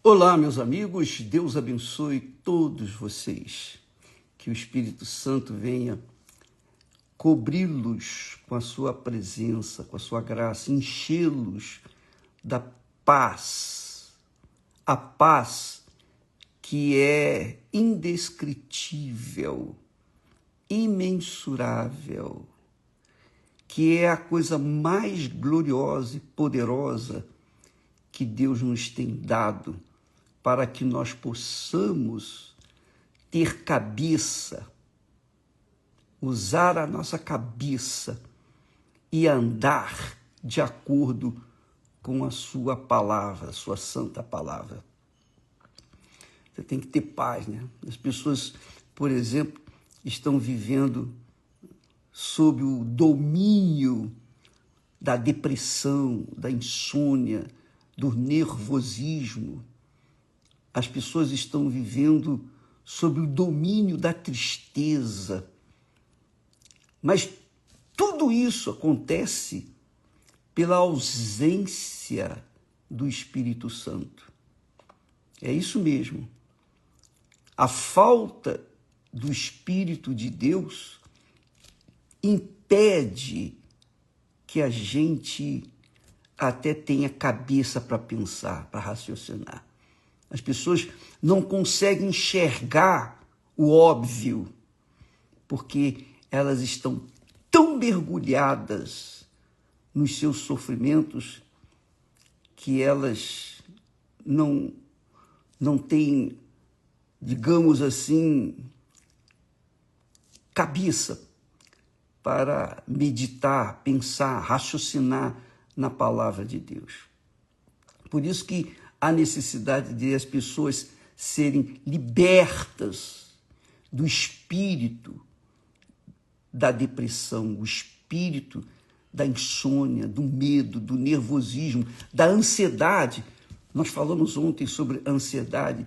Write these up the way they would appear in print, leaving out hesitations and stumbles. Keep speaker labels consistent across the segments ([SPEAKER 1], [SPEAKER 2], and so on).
[SPEAKER 1] Olá, meus amigos, Deus abençoe todos vocês. Que o Espírito Santo venha cobri-los com a sua presença, com a sua graça, enchê-los da paz. A paz que é indescritível, imensurável, que é a coisa mais gloriosa e poderosa que Deus nos tem dado para que nós possamos ter cabeça, usar a nossa cabeça e andar de acordo com a sua palavra, a sua santa palavra. Você tem que ter paz, né? As pessoas, por exemplo, estão vivendo sob o domínio da depressão, da insônia, do nervosismo. As pessoas estão vivendo sob o domínio da tristeza. Mas tudo isso acontece pela ausência do Espírito Santo. É isso mesmo. A falta do Espírito de Deus impede que a gente até tenha cabeça para pensar, para raciocinar. As pessoas não conseguem enxergar o óbvio, porque elas estão tão mergulhadas nos seus sofrimentos que elas não têm, digamos assim, cabeça para meditar, pensar, raciocinar na palavra de Deus. Por isso que há necessidade de as pessoas serem libertas do espírito da depressão, o espírito da insônia, do medo, do nervosismo, da ansiedade. Nós falamos ontem sobre ansiedade.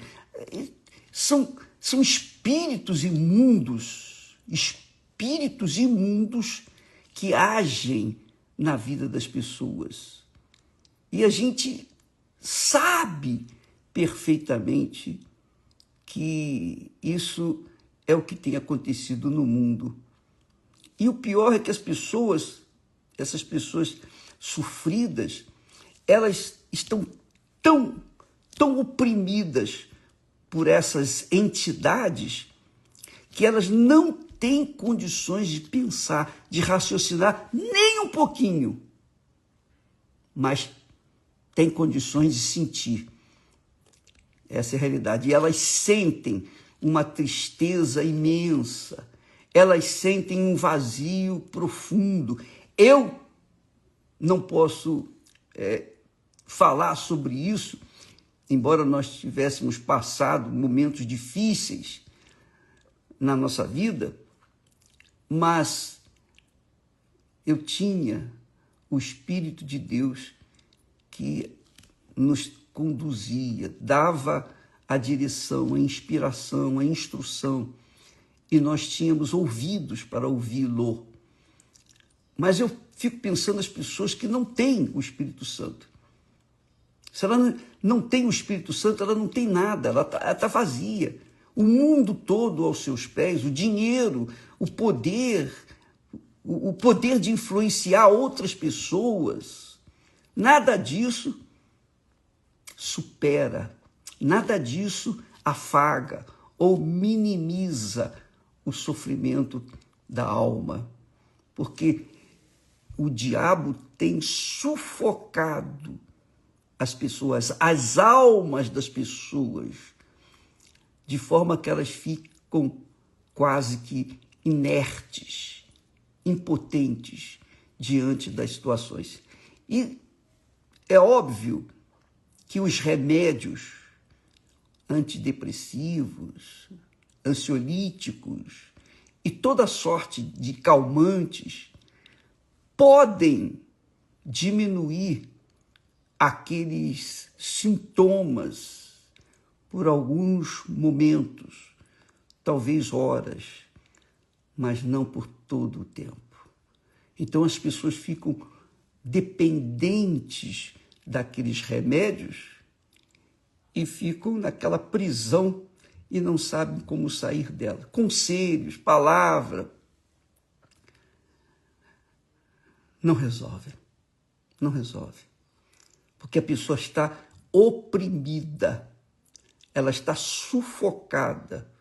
[SPEAKER 1] São espíritos imundos que agem na vida das pessoas. E a gente sabe perfeitamente que isso é o que tem acontecido no mundo. E o pior é que essas pessoas sofridas, elas estão tão oprimidas por essas entidades que elas não têm condições de pensar, de raciocinar nem um pouquinho, mas têm condições de sentir. Essa é a realidade. E elas sentem uma tristeza imensa, elas sentem um vazio profundo. Eu não posso falar sobre isso, embora nós tivéssemos passado momentos difíceis na nossa vida, mas eu tinha o Espírito de Deus que nos conduzia, dava a direção, a inspiração, a instrução, e nós tínhamos ouvidos para ouvi-lo. Mas eu fico pensando nas pessoas que não têm o Espírito Santo. Se ela não tem o Espírito Santo, ela não tem nada, ela está vazia. O mundo todo aos seus pés, o dinheiro, o poder de influenciar outras pessoas, nada disso supera, nada disso afaga ou minimiza o sofrimento da alma, porque o diabo tem sufocado as pessoas, as almas das pessoas, de forma que elas ficam quase que inertes, impotentes diante das situações. E é óbvio que os remédios antidepressivos, ansiolíticos e toda sorte de calmantes podem diminuir aqueles sintomas por alguns momentos, talvez horas, mas não por todo o tempo. Então as pessoas ficam dependentes daqueles remédios e ficam naquela prisão e não sabem como sair dela. Conselhos, palavra, não resolve. Não resolve. Porque a pessoa está oprimida, ela está sufocada.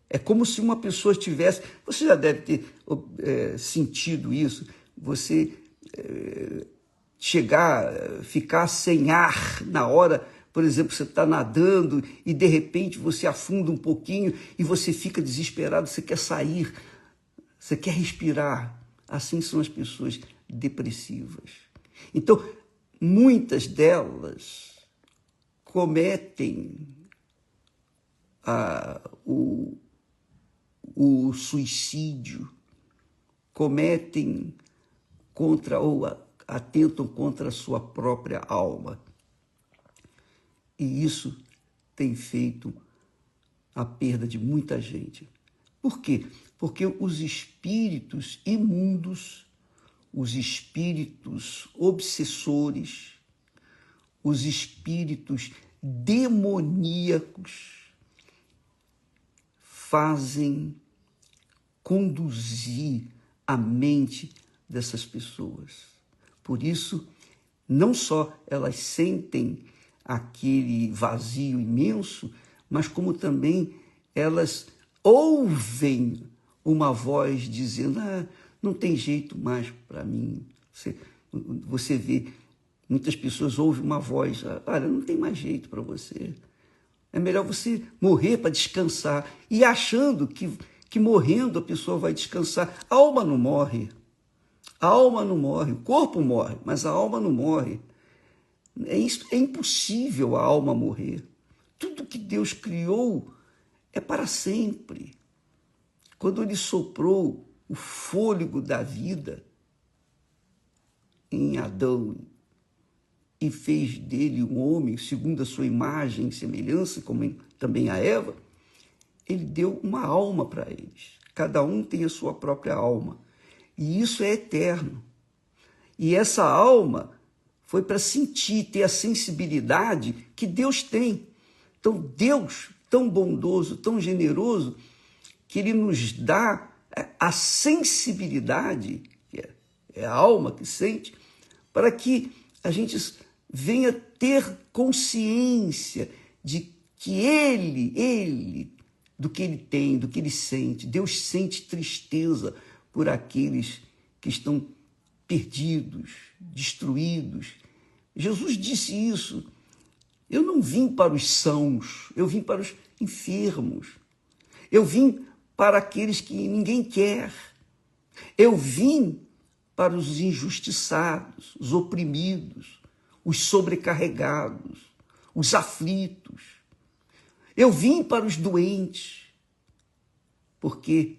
[SPEAKER 1] É como se uma pessoa estivesse... Você já deve ter sentido isso. Você ficar sem ar na hora, por exemplo, você está nadando e de repente você afunda um pouquinho e você fica desesperado, você quer sair, você quer respirar. Assim são as pessoas depressivas. Então, muitas delas cometem o suicídio, cometem contra ou atentam contra a sua própria alma. E isso tem feito a perda de muita gente. Por quê? Porque os espíritos imundos, os espíritos obsessores, os espíritos demoníacos fazem conduzir a mente dessas pessoas. Por isso, não só elas sentem aquele vazio imenso, mas como também elas ouvem uma voz dizendo: não tem jeito mais para mim. Você vê, muitas pessoas ouvem uma voz: olha, não tem mais jeito para você. É melhor você morrer para descansar. E achando que morrendo a pessoa vai descansar. A alma não morre. A alma não morre. O corpo morre, mas a alma não morre. É impossível a alma morrer. Tudo que Deus criou é para sempre. Quando Ele soprou o fôlego da vida em Adão e fez dele um homem segundo a sua imagem e semelhança, como também a Eva, Ele deu uma alma para eles. Cada um tem a sua própria alma. E isso é eterno. E essa alma foi para sentir, ter a sensibilidade que Deus tem. Então, Deus, tão bondoso, tão generoso, que Ele nos dá a sensibilidade, que é a alma que sente, para que a gente venha ter consciência de que Ele, do que Ele tem, do que Ele sente. Deus sente tristeza por aqueles que estão perdidos, destruídos. Jesus disse isso. Eu não vim para os sãos, eu vim para os enfermos. Eu vim para aqueles que ninguém quer. Eu vim para os injustiçados, os oprimidos, os sobrecarregados, os aflitos. Eu vim para os doentes, porque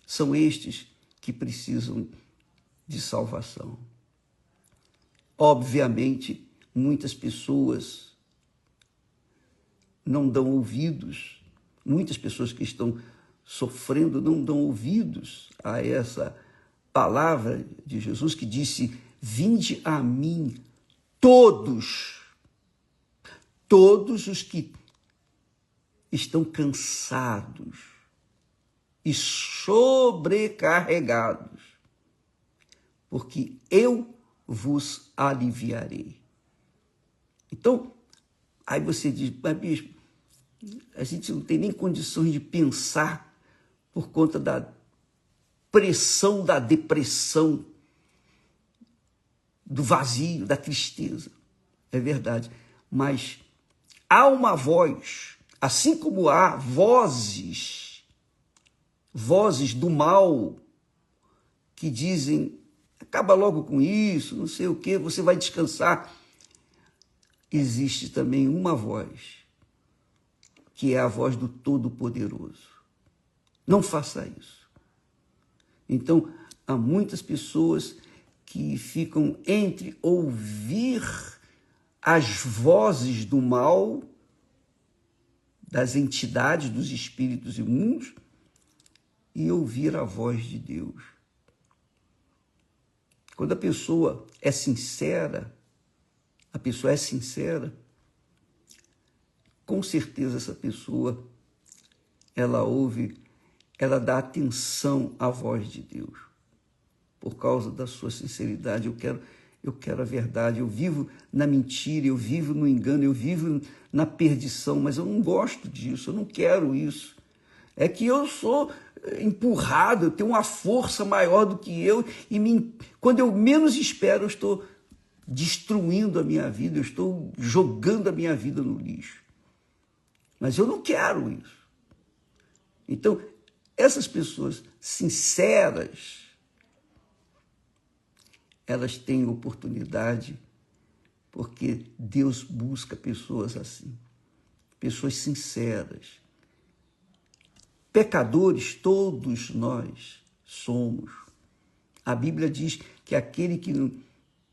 [SPEAKER 1] são estes que precisam de salvação. Obviamente, muitas pessoas não dão ouvidos, muitas pessoas que estão sofrendo não dão ouvidos a essa palavra de Jesus que disse: vinde a mim todos os que estão cansados e sobrecarregados, porque eu vos aliviarei. Então, aí você diz: mas bispo, a gente não tem nem condições de pensar por conta da pressão da depressão, do vazio, da tristeza. É verdade, mas há uma voz, assim como há vozes do mal que dizem: acaba logo com isso, não sei o quê, você vai descansar. Existe também uma voz, que é a voz do Todo-Poderoso. Não faça isso. Então, há muitas pessoas que ficam entre ouvir as vozes do mal, das entidades, dos espíritos imundos, e ouvir a voz de Deus. Quando a pessoa é sincera, com certeza essa pessoa, ela ouve, ela dá atenção à voz de Deus. Por causa da sua sinceridade, eu quero a verdade, eu vivo na mentira, eu vivo no engano, eu vivo na perdição, mas eu não gosto disso, eu não quero isso. É que eu sou empurrado, eu tenho uma força maior do que eu, e quando eu menos espero, eu estou destruindo a minha vida, eu estou jogando a minha vida no lixo. Mas eu não quero isso. Então, essas pessoas sinceras, elas têm oportunidade, porque Deus busca pessoas assim, pessoas sinceras. Pecadores, todos nós somos. A Bíblia diz que aquele que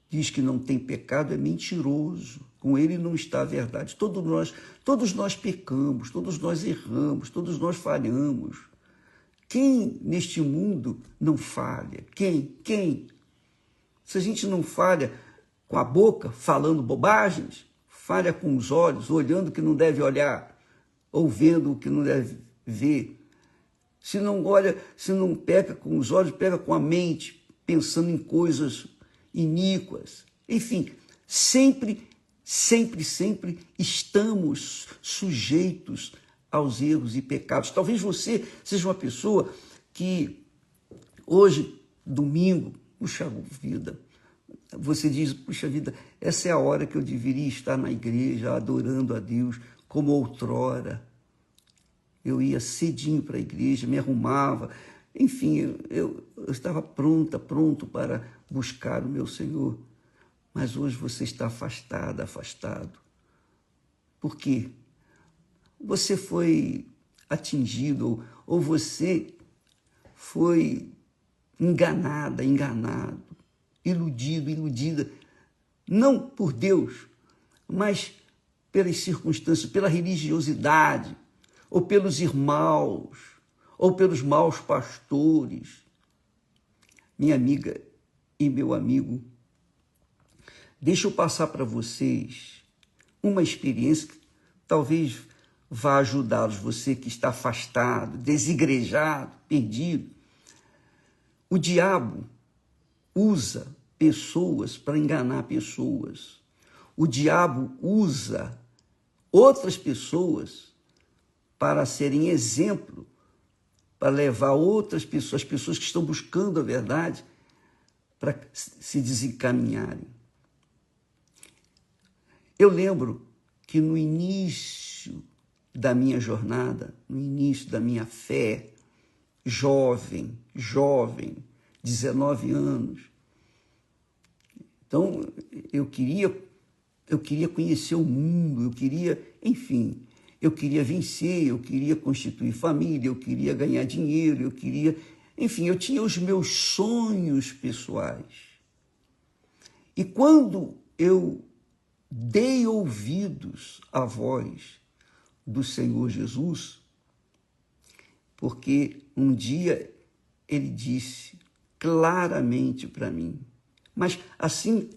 [SPEAKER 1] diz que não tem pecado é mentiroso, com ele não está a verdade. Todos nós pecamos, todos nós erramos, todos nós falhamos. Quem neste mundo não falha? Quem? Se a gente não falha com a boca, falando bobagens, falha com os olhos, olhando o que não deve olhar, ou vendo o que não deve ver. Se não olha, se não peca com os olhos, pega com a mente, pensando em coisas iníquas. Enfim, sempre estamos sujeitos aos erros e pecados. Talvez você seja uma pessoa que hoje, domingo, puxa vida, você diz, puxa vida, essa é a hora que eu deveria estar na igreja adorando a Deus como outrora. Eu ia cedinho para a igreja, me arrumava, enfim, eu estava pronto para buscar o meu Senhor. Mas hoje você está afastado. Por quê? Você foi atingido ou você foi enganado, iludida, não por Deus, mas pelas circunstâncias, pela religiosidade, ou pelos irmãos, ou pelos maus pastores. Minha amiga e meu amigo, deixa eu passar para vocês uma experiência que talvez vá ajudá-los, você que está afastado, desigrejado, perdido. O diabo usa pessoas para enganar pessoas. O diabo usa outras pessoas para serem exemplo, para levar outras pessoas, as pessoas que estão buscando a verdade, para se desencaminharem. Eu lembro que no início da minha jornada, no início da minha fé, jovem, 19 anos, então eu queria conhecer o mundo, eu queria vencer, eu queria constituir família, eu queria ganhar dinheiro, eu tinha os meus sonhos pessoais. E quando eu dei ouvidos à voz do Senhor Jesus, porque um dia ele disse claramente para mim, mas assim,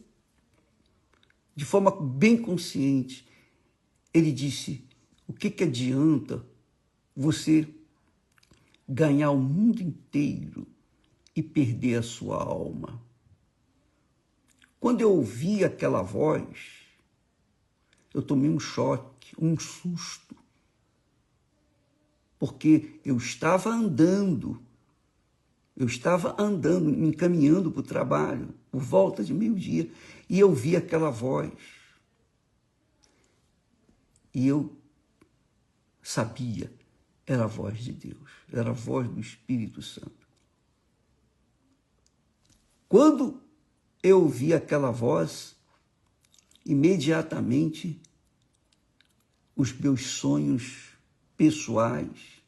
[SPEAKER 1] de forma bem consciente, ele disse: o que adianta você ganhar o mundo inteiro e perder a sua alma? Quando eu ouvi aquela voz, eu tomei um choque, um susto, porque eu estava andando, me encaminhando para o trabalho, por volta de meio-dia, e eu vi aquela voz. E eu sabia, era a voz de Deus, era a voz do Espírito Santo. Quando eu ouvi aquela voz, imediatamente os meus sonhos pessoais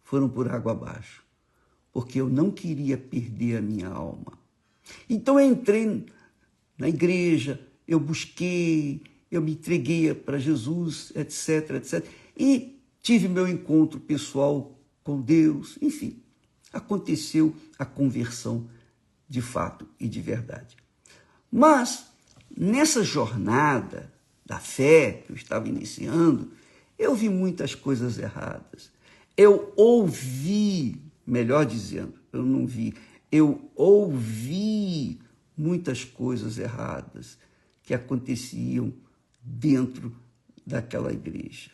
[SPEAKER 1] foram por água abaixo, porque eu não queria perder a minha alma. Então eu entrei na igreja, eu busquei, eu me entreguei para Jesus, etc. E tive meu encontro pessoal com Deus. Enfim, aconteceu a conversão de fato e de verdade. Mas, nessa jornada, da fé que eu estava iniciando, eu vi muitas coisas erradas. Eu ouvi, melhor dizendo, eu não vi, eu ouvi muitas coisas erradas que aconteciam dentro daquela igreja.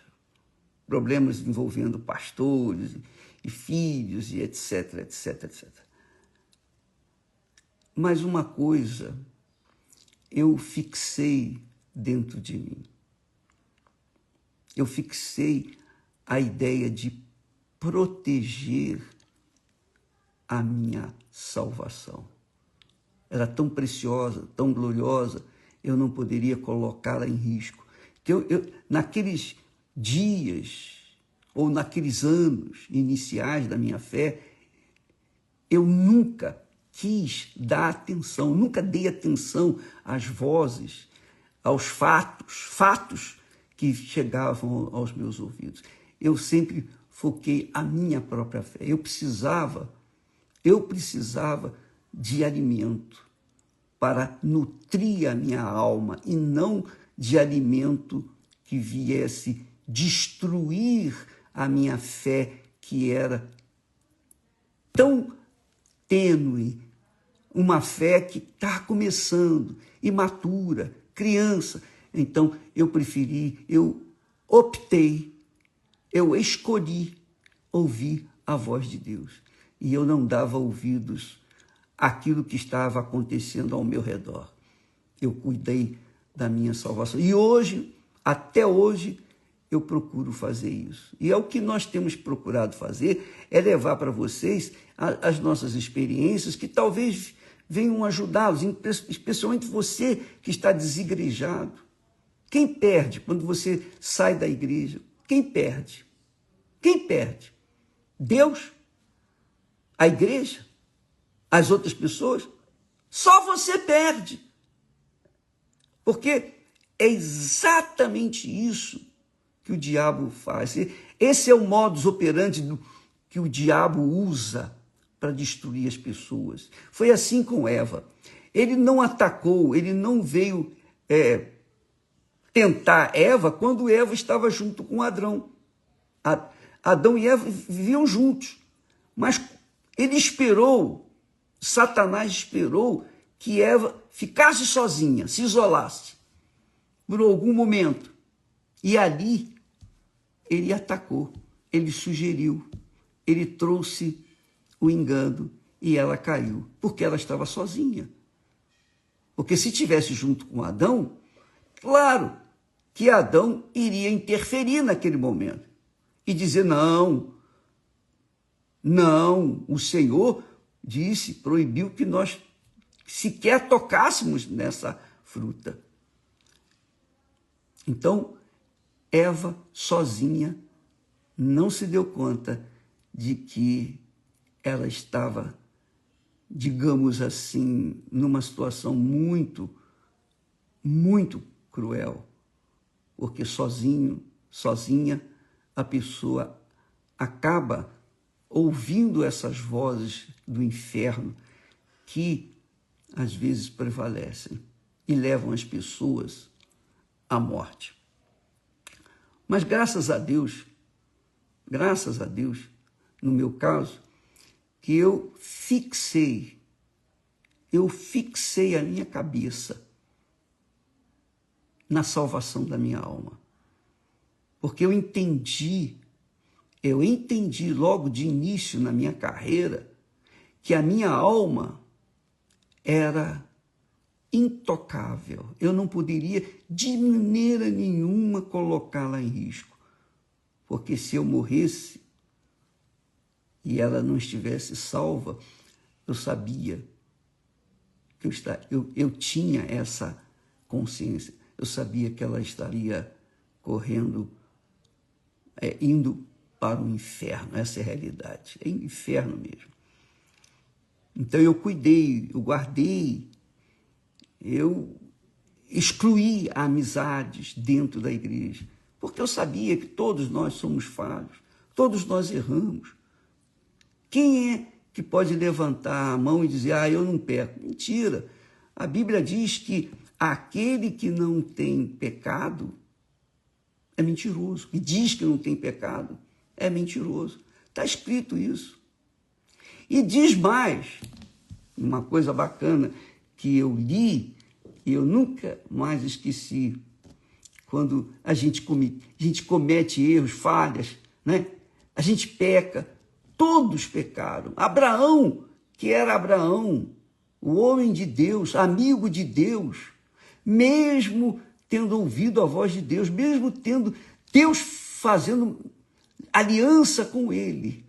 [SPEAKER 1] Problemas envolvendo pastores e filhos e etc, etc, etc. Mas uma coisa eu fixei dentro de mim. Eu fixei a ideia de proteger a minha salvação. Era tão preciosa, tão gloriosa, eu não poderia colocá-la em risco. Que naqueles dias ou naqueles anos iniciais da minha fé, eu nunca quis dar atenção, nunca dei atenção às vozes, aos fatos que chegavam aos meus ouvidos. Eu sempre foquei a minha própria fé. Eu precisava de alimento para nutrir a minha alma e não de alimento que viesse destruir a minha fé, que era tão tênue, uma fé que está começando, imatura, criança. Então, eu optei, eu escolhi ouvir a voz de Deus. E eu não dava ouvidos àquilo que estava acontecendo ao meu redor. Eu cuidei da minha salvação. E hoje, até hoje, eu procuro fazer isso. E é o que nós temos procurado fazer, é levar para vocês as nossas experiências que talvez venham ajudá-los, especialmente você que está desigrejado. Quem perde quando você sai da igreja? Quem perde? Quem perde? Deus? A igreja? As outras pessoas? Só você perde. Porque é exatamente isso que o diabo faz. Esse é o modus operandi que o diabo usa para destruir as pessoas. Foi assim com Eva. Ele não atacou, ele não veio tentar Eva quando Eva estava junto com Adão. Adão e Eva viviam juntos. Mas ele esperou, Satanás esperou que Eva ficasse sozinha, se isolasse por algum momento. E ali ele atacou, ele sugeriu, ele trouxe o engano e ela caiu, porque ela estava sozinha. Porque se estivesse junto com Adão, claro que Adão iria interferir naquele momento e dizer: não, o Senhor disse, proibiu que nós sequer tocássemos nessa fruta. Então, Eva, sozinha, não se deu conta de que ela estava, digamos assim, numa situação muito, muito cruel. Porque sozinha, a pessoa acaba ouvindo essas vozes do inferno que, às vezes, prevalecem e levam as pessoas à morte. Mas graças a Deus, no meu caso, que eu fixei a minha cabeça na salvação da minha alma. Porque eu entendi logo de início na minha carreira que a minha alma era intocável. Eu não poderia de maneira nenhuma colocá-la em risco. Porque se eu morresse e ela não estivesse salva, eu sabia que eu tinha essa consciência. Eu sabia que ela estaria correndo, indo para o inferno. Essa é a realidade. É inferno mesmo. Então eu cuidei, eu guardei, eu excluí amizades dentro da igreja, porque eu sabia que todos nós somos falhos, todos nós erramos. Quem é que pode levantar a mão e dizer: eu não peco? Mentira. A Bíblia diz que aquele que não tem pecado é mentiroso, e diz que não tem pecado é mentiroso. Está escrito isso. E diz mais, uma coisa bacana que eu li e eu nunca mais esqueci, quando a gente comete erros, falhas, né? A gente peca, todos pecaram. Abraão, que era Abraão, o homem de Deus, amigo de Deus, mesmo tendo ouvido a voz de Deus, mesmo tendo Deus fazendo aliança com ele,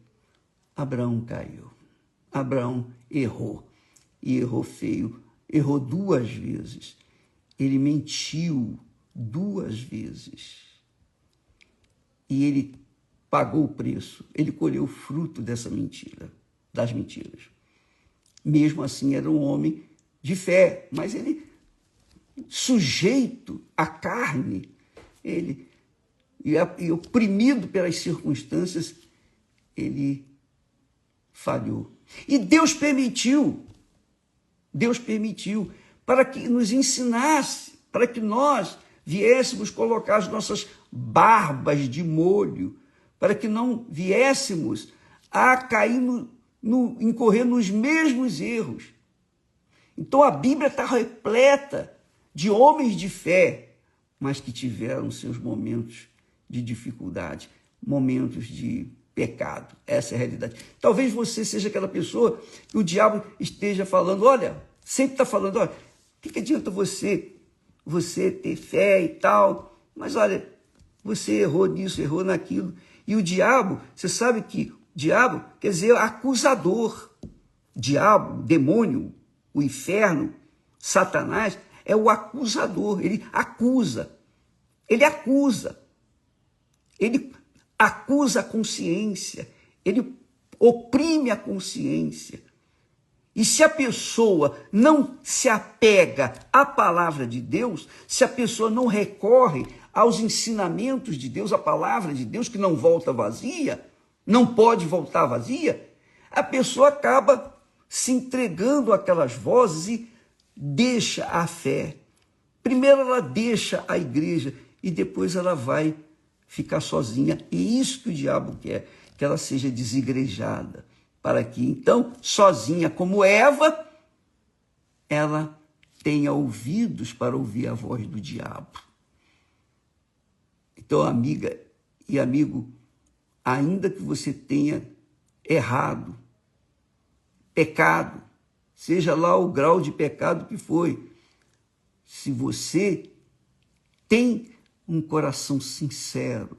[SPEAKER 1] Abraão caiu. Abraão errou, e errou feio, errou 2 vezes. Ele mentiu 2 vezes. E ele pagou o preço, ele colheu o fruto dessa mentira, das mentiras. Mesmo assim, era um homem de fé, mas ele, sujeito à carne, ele, e oprimido pelas circunstâncias, ele falhou. E Deus permitiu para que nos ensinasse, para que nós viéssemos colocar as nossas barbas de molho, para que não viéssemos a cair incorrer nos mesmos erros. Então a Bíblia está repleta de homens de fé, mas que tiveram seus momentos de dificuldade, momentos de pecado. Essa é a realidade. Talvez você seja aquela pessoa que o diabo esteja falando, olha, sempre está falando, olha, o que adianta você ter fé e tal, mas olha, você errou nisso, errou naquilo. E o diabo, você sabe que diabo quer dizer acusador. Diabo, demônio, o inferno, Satanás, é o acusador. Ele acusa. Ele acusa. Ele acusa a consciência. Ele oprime a consciência. E se a pessoa não se apega à palavra de Deus, se a pessoa não recorre aos ensinamentos de Deus, à palavra de Deus, que não volta vazia, não pode voltar vazia, a pessoa acaba se entregando àquelas vozes e deixa a fé. Primeiro ela deixa a igreja e depois ela vai ficar sozinha. E isso que o diabo quer, que ela seja desigrejada, para que então, sozinha como Eva, ela tenha ouvidos para ouvir a voz do diabo. Então, amiga e amigo, ainda que você tenha errado, pecado, seja lá o grau de pecado que foi, se você tem um coração sincero,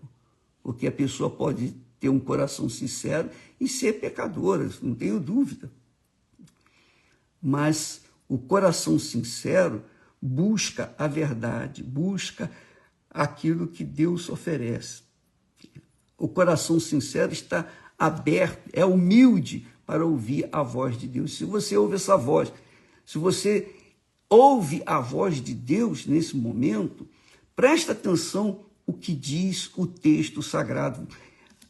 [SPEAKER 1] porque a pessoa pode ter um coração sincero e ser pecadora, não tenho dúvida. Mas o coração sincero busca a verdade, busca aquilo que Deus oferece. O coração sincero está aberto, é humilde para ouvir a voz de Deus. Se você ouve essa voz, se você ouve a voz de Deus nesse momento, presta atenção o que diz o texto sagrado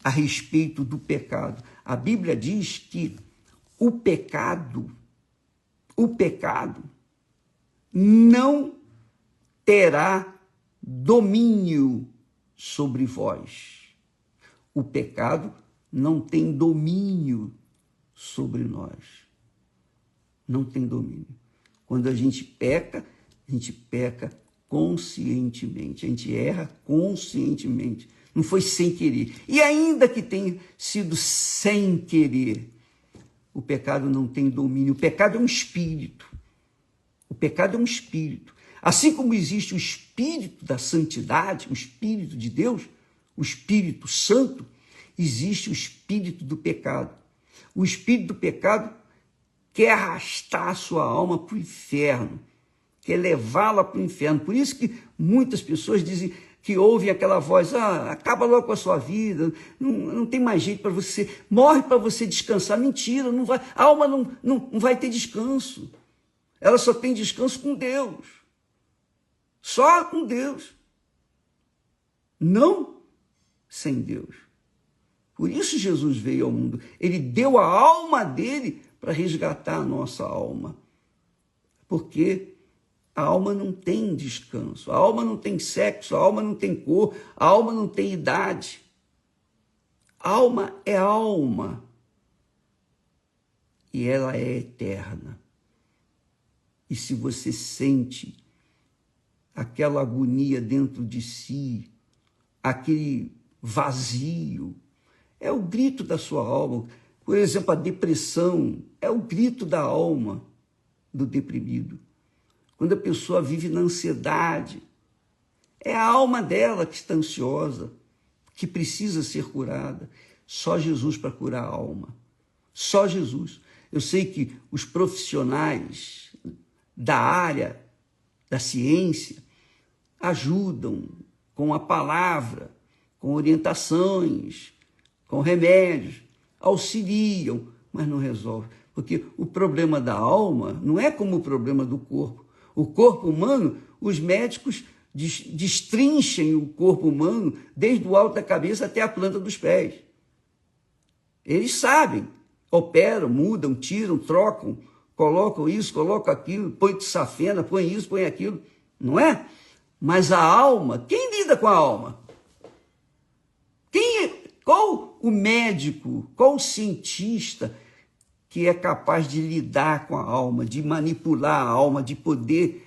[SPEAKER 1] a respeito do pecado. A Bíblia diz que o pecado não terá domínio sobre vós. O pecado não tem domínio sobre nós. Não tem domínio. Quando a gente peca conscientemente. A gente erra conscientemente. Não foi sem querer. E ainda que tenha sido sem querer, o pecado não tem domínio. O pecado é um espírito. O pecado é um espírito. Assim como existe o espírito da santidade, o espírito de Deus, o Espírito Santo, existe o espírito do pecado. O espírito do pecado quer arrastar a sua alma para o inferno, quer levá-la para o inferno. Por isso que muitas pessoas dizem que ouvem aquela voz, acaba logo com a sua vida, não tem mais jeito para você, morre para você descansar. Mentira, não vai, a alma não vai ter descanso. Ela só tem descanso com Deus. Só com Deus. Não sem Deus. Por isso Jesus veio ao mundo. Ele deu a alma dele para resgatar a nossa alma. Porque A alma não tem descanso, a alma não tem sexo, a alma não tem cor, a alma não tem idade. Alma é alma e ela é eterna. E se você sente aquela agonia dentro de si, aquele vazio, é o grito da sua alma. Por exemplo, a depressão é o grito da alma do deprimido. Quando a pessoa vive na ansiedade, é a alma dela que está ansiosa, que precisa ser curada. Só Jesus para curar a alma. Só Jesus. Eu sei que os profissionais da área da ciência ajudam com a palavra, com orientações, com remédios, auxiliam, mas não resolvem. Porque o problema da alma não é como o problema do corpo. O corpo humano, os médicos destrinchem o corpo humano desde o alto da cabeça até a planta dos pés. Eles sabem, operam, mudam, tiram, trocam, colocam isso, colocam aquilo, põe safena, põe isso, põe aquilo, não é? Mas a alma, quem lida com a alma? Qual o médico, qual o cientista que é capaz de lidar com a alma, de manipular a alma, de poder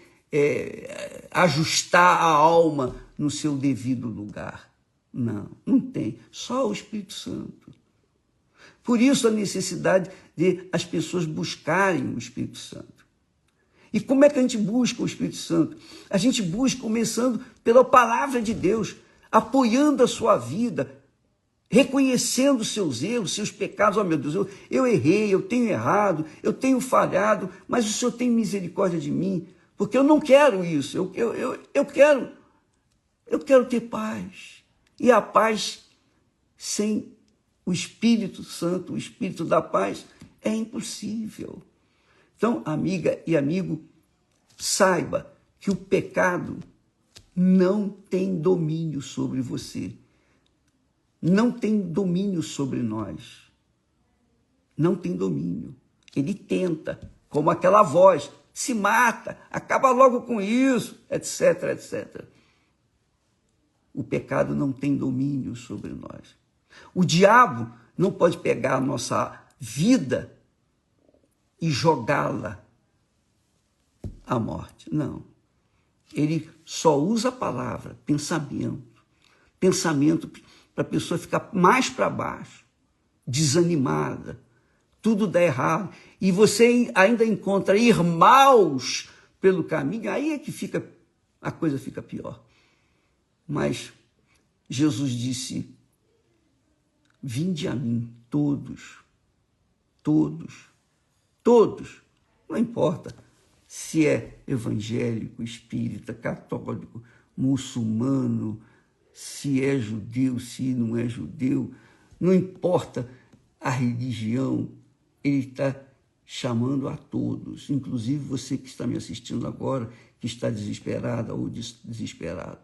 [SPEAKER 1] ajustar a alma no seu devido lugar? Não, não tem. Só o Espírito Santo. Por isso a necessidade de as pessoas buscarem o Espírito Santo. E como é que a gente busca o Espírito Santo? A gente busca começando pela palavra de Deus, apoiando a sua vida, reconhecendo seus erros, seus pecados. Oh, meu Deus, eu errei, eu tenho errado, eu tenho falhado, mas o Senhor tem misericórdia de mim, porque eu não quero isso, eu quero ter paz. E a paz sem o Espírito Santo, o Espírito da paz, é impossível. Então, amiga e amigo, saiba que o pecado não tem domínio sobre você. Não tem domínio sobre nós. Não tem domínio. Ele tenta, como aquela voz, se mata, acaba logo com isso, etc, etc. O pecado não tem domínio sobre nós. O diabo não pode pegar a nossa vida e jogá-la à morte. Não. Ele só usa a palavra, pensamento para a pessoa ficar mais para baixo, desanimada, tudo dá errado, e você ainda encontra ir maus pelo caminho, aí é que a coisa fica pior. Mas Jesus disse: vinde a mim, todos, não importa se é evangélico, espírita, católico, muçulmano, se é judeu, se não é judeu, não importa a religião, ele está chamando a todos, inclusive você que está me assistindo agora, que está desesperada ou desesperado.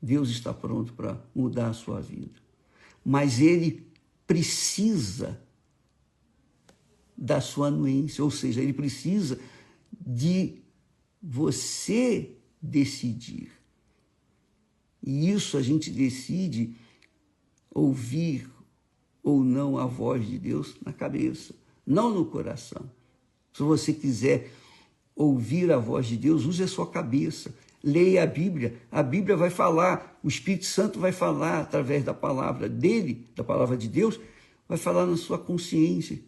[SPEAKER 1] Deus está pronto para mudar a sua vida, mas ele precisa da sua anuência, ou seja, ele precisa de você decidir. E isso a gente decide ouvir ou não a voz de Deus na cabeça, não no coração. Se você quiser ouvir a voz de Deus, use a sua cabeça, leia a Bíblia vai falar, o Espírito Santo vai falar através da palavra dele, da palavra de Deus, vai falar na sua consciência.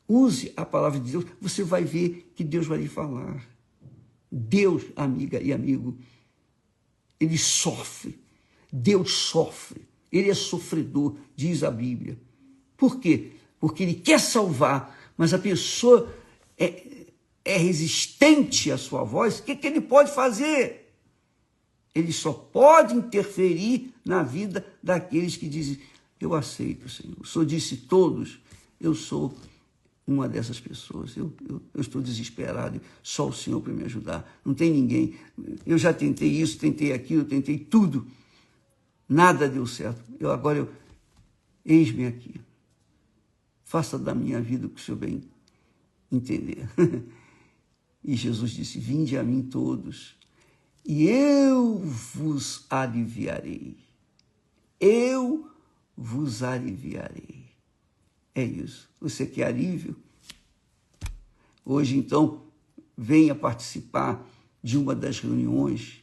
[SPEAKER 1] Use a palavra de Deus, você vai ver que Deus vai lhe falar. Deus, amiga e amigo, ele sofre, Deus sofre, ele é sofredor, diz a Bíblia. Por quê? Porque ele quer salvar, mas a pessoa é resistente à sua voz. O que ele pode fazer? Ele só pode interferir na vida daqueles que dizem: eu aceito, Senhor. O Senhor disse todos, eu sou uma dessas pessoas, eu estou desesperado, só o Senhor para me ajudar, não tem ninguém, eu já tentei isso, tentei aquilo, tentei tudo, nada deu certo, eis-me aqui, faça da minha vida o que o Senhor bem entender. E Jesus disse: vinde a mim todos, e eu vos aliviarei. Eu vos aliviarei. É isso. Você quer alívio? Hoje, então, venha participar de uma das reuniões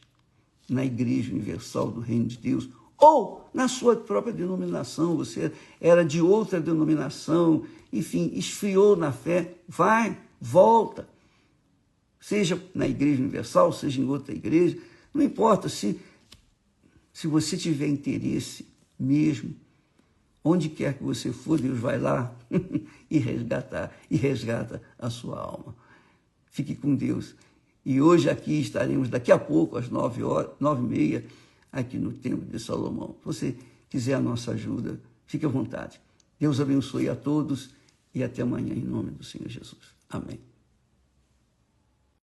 [SPEAKER 1] na Igreja Universal do Reino de Deus, ou na sua própria denominação. Você era de outra denominação, enfim, esfriou na fé. Vai, volta. Seja na Igreja Universal, seja em outra igreja, não importa. Se você tiver interesse mesmo, onde quer que você for, Deus vai lá e resgata a sua alma. Fique com Deus. E hoje aqui estaremos, daqui a pouco, às 9h30, aqui no Templo de Salomão. Se você quiser a nossa ajuda, fique à vontade. Deus abençoe a todos e até amanhã, em nome do Senhor Jesus. Amém.